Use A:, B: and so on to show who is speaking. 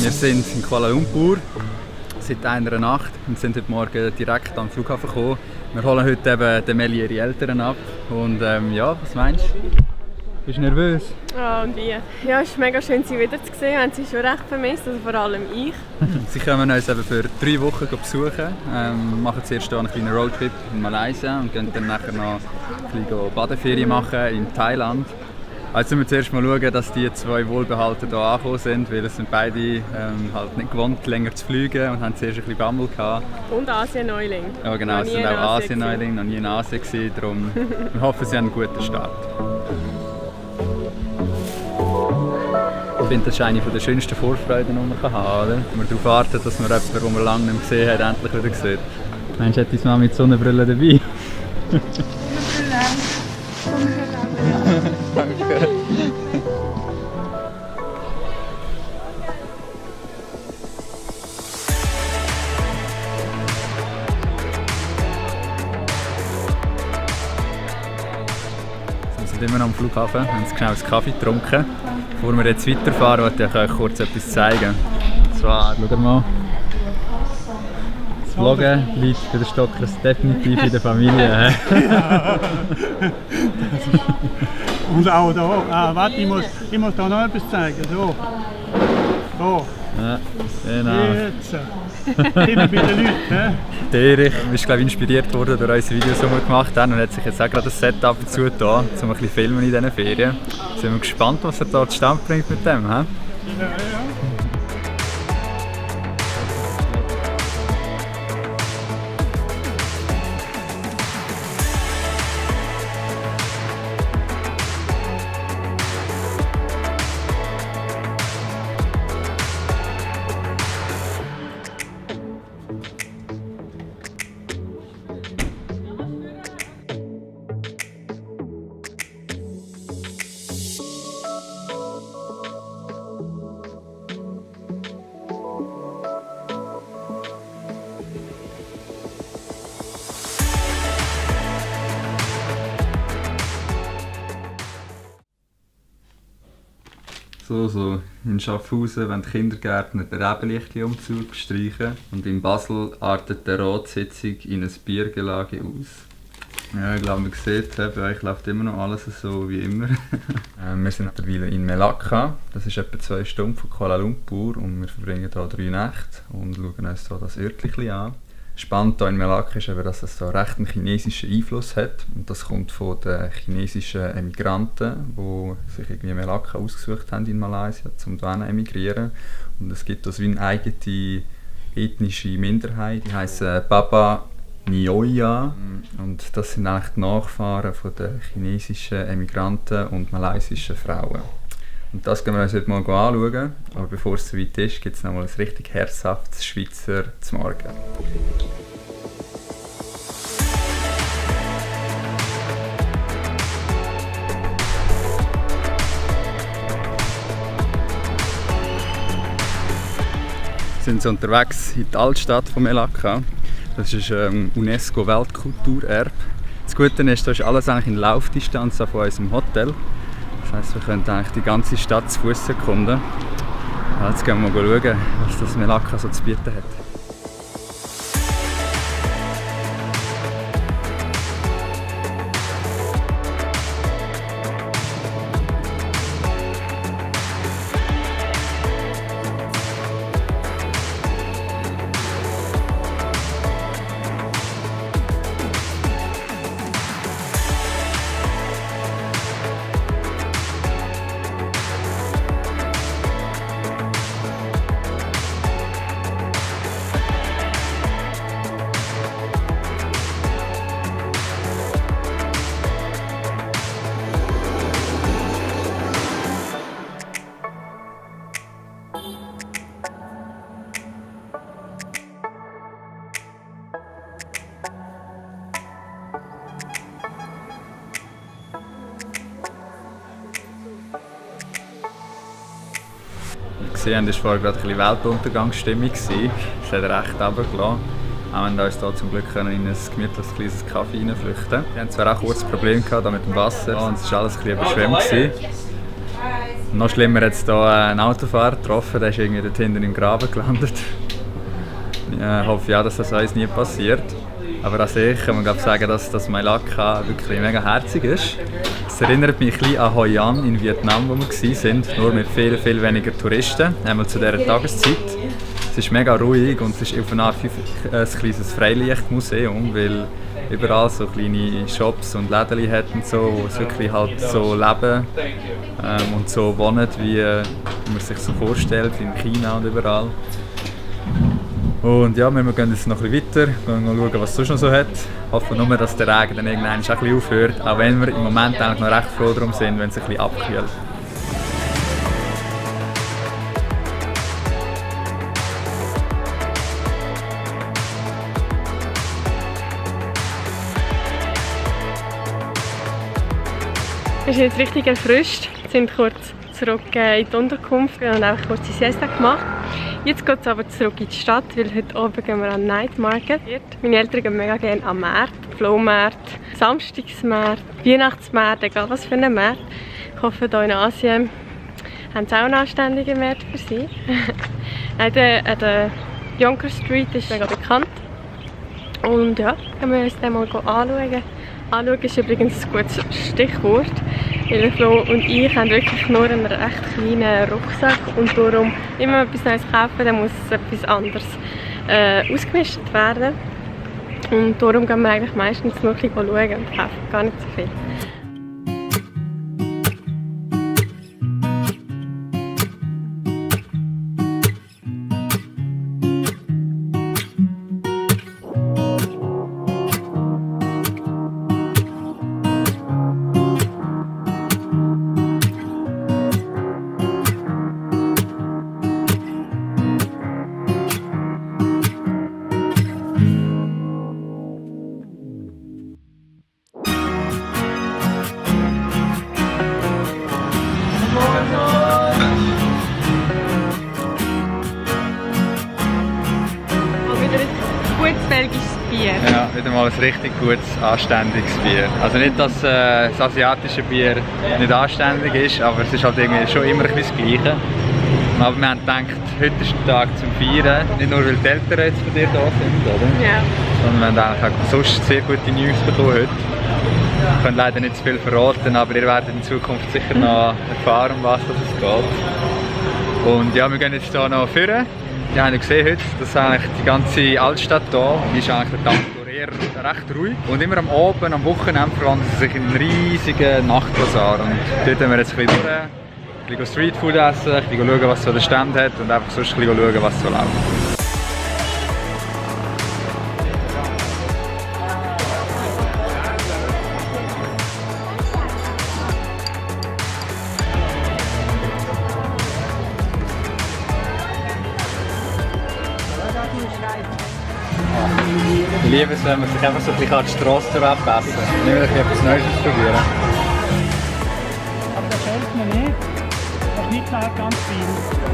A: Wir sind in Kuala Lumpur seit einer Nacht und sind heute Morgen direkt am Flughafen gekommen. Wir holen heute eben den Meli ihre Eltern ab. Und ja, was meinst du? Bist du nervös?
B: Ja, und wie? Ja, es ist mega schön, sie wieder zu sehen. Wir haben sie schon recht vermisst, also vor allem ich.
A: Sie kommen uns eben für 3 Wochen besuchen. Machen zuerst einen kleinen Roadtrip in Malaysia und gehen dann nachher noch ein bisschen Badeferien machen in Thailand. Also müssen wir zuerst mal schauen, dass die 2 wohlbehalten hier angekommen sind, weil es sind beide halt nicht gewohnt, länger zu fliegen und haben zuerst ein bisschen Bammel gehabt.
B: Und Asien-Neuling.
A: Ja genau, es sind auch Asien-Neuling, noch nie in Asien gewesen, darum wir hoffen, sie haben einen guten Start. Ich finde, das ist eine der schönsten Vorfreuden, die man haben kann, oder? Man darauf warten, dass man jemanden, den man lange nicht mehr gesehen hat, endlich wieder sieht. Meinst du, hat deine Mama mit Sonnenbrille dabei? Danke. Wir sind immer noch am Flughafen, haben einen schnell einen Kaffee getrunken. Bevor wir jetzt weiterfahren, wollte ich euch kurz etwas zeigen. Und zwar, schaut mal. Das Vloggen liegt bei den Stockers definitiv in der Familie.
C: Ja. Und auch da, warte, ich muss da noch etwas zeigen. So. So.
A: Ja, genau.
C: Jetzt. Immer bei den Leuten.
A: Erich ist, glaube ich, inspiriert worden durch unsere Videos, die wir gemacht haben, und hat sich jetzt auch gerade ein Setup dazu getan, um ein bisschen filmen in diesen Ferien. Sind wir gespannt, was er da zustande bringt mit dem. He?
C: Ja, ja.
A: So, in Schaffhausen wollen die Kindergärtner den Rebenlichtli-Umzug streichen und in Basel artet die Ratssitzung in ein Biergelage aus. Ja, ich glaube, man sieht, bei euch läuft immer noch alles so wie immer. Wir sind mittlerweile in Melaka, das ist etwa 2 Stunden von Kuala Lumpur, und wir verbringen hier 3 Nächte und schauen uns hier das Örtchen an. Spannend hier in Melaka ist, dass es da recht einen chinesischen Einfluss hat, und das kommt von den chinesischen Emigranten, die sich irgendwie Melaka ausgesucht haben in Malaysia, um hierhin zu emigrieren. Und es gibt also wie eine eigene ethnische Minderheit, die heisst Baba Nioya, und das sind eigentlich die Nachfahren von den chinesischen Emigranten und malaysischen Frauen. Und das gehen wir uns heute mal anschauen, aber bevor es so weit ist, gibt es noch mal ein richtig herzhaftes Schweizer zum Morgen. Wir sind unterwegs in die Altstadt von Melaka. Das ist UNESCO-Weltkulturerbe. Das Gute ist, da ist alles eigentlich in Laufdistanz von unserem Hotel. Das heisst, wir können eigentlich die ganze Stadt zu Fuß erkunden. Ja, jetzt gehen wir mal schauen, was das Melaka so zu bieten hat. Wie ihr gesehen habt, war vorher gerade ein bisschen Weltuntergangsstimmung. Es hat recht runtergelassen. Wir haben uns hier zum Glück in ein gemütliches kleines Café reinflüchten. Wir hatten zwar auch kurz ein Problem gehabt mit dem Wasser und es war alles ein bisschen überschwemmt. Noch schlimmer hat es hier einen Autofahrer getroffen, der ist irgendwie dort hinten im Graben gelandet. Ich hoffe ja, dass das uns nie passiert. Aber an sich kann man sagen, dass Mai Laka wirklich mega herzig ist. Es erinnert mich ein bisschen an Hoi An in Vietnam, wo wir waren, nur mit viel, viel weniger Touristen, einmal zu dieser Tageszeit. Es ist mega ruhig und es ist auf eine Art ein kleines Freilichtmuseum, weil überall so kleine Shops und Läden hat und so, wo es wirklich halt so leben und so wohnen, wie man sich so vorstellt, in China und überall. Und ja, wir gehen jetzt noch ein bisschen weiter, gehen schauen, was es sonst noch so hat. Hoffen nur, dass der Regen dann irgendwann auch ein bisschen aufhört, auch wenn wir im Moment eigentlich noch recht froh darum sind, wenn es ein bisschen abkühlt.
B: Wir sind jetzt richtig erfrischt, sind kurz zurück in die Unterkunft und haben einfach kurz die Siesta gemacht. Jetzt geht es aber zurück in die Stadt, weil heute Abend gehen wir an den Night Market. Meine Eltern gehen mega gerne an Märkte, Flohmärkte, Samstagsmärkte, Weihnachtsmärkte, egal was für einen Markt. Ich hoffe, hier in Asien haben sie auch einen anständigen Markt für sie. Der Yonker Street ist mega bekannt. Und ja, können wir uns den mal anschauen. Anschauen ist übrigens ein gutes Stichwort, weil Flo und ich haben wirklich nur einen recht kleinen Rucksack und darum, wenn wir etwas Neues kaufen, dann muss etwas anderes ausgemischt werden. Und darum gehen wir eigentlich meistens nur ein bisschen schauen und kaufen gar nicht so viel. Belgisches Bier.
A: Ja, wieder mal ein richtig gutes, anständiges Bier. Also nicht, dass das asiatische Bier nicht anständig ist, aber es ist halt irgendwie schon immer ein bisschen das Gleiche. Aber wir haben gedacht, heute ist ein Tag zum Feiern. Nicht nur, weil die Eltern jetzt bei dir da sind, oder?
B: Ja.
A: Sondern wir haben eigentlich auch sonst sehr gute News bekommen heute. Ich kann leider nicht zu viel verraten, aber ihr werdet in Zukunft sicher noch erfahren, um was es geht. Und ja, wir gehen jetzt hier noch vorne. Wir haben ja gesehen heute, dass eigentlich die ganze Altstadt hier ist eigentlich der Tag eher recht ruhig. Und immer am Abend, am Wochenende verwandelt sie sich in einen riesigen Nachtbasar. Und dort werden wir jetzt ein bisschen durch, ein bisschen Streetfood essen, ein bisschen schauen, was so der Stand hat und einfach sonst ein bisschen schauen, was so läuft. Ich liebe es, wenn man sich einfach so ein bisschen an die Strasse wegpassen kann. Nicht mehr etwas Neues probieren.
C: Aber das fällt mir nicht. Das ist nicht ganz viel.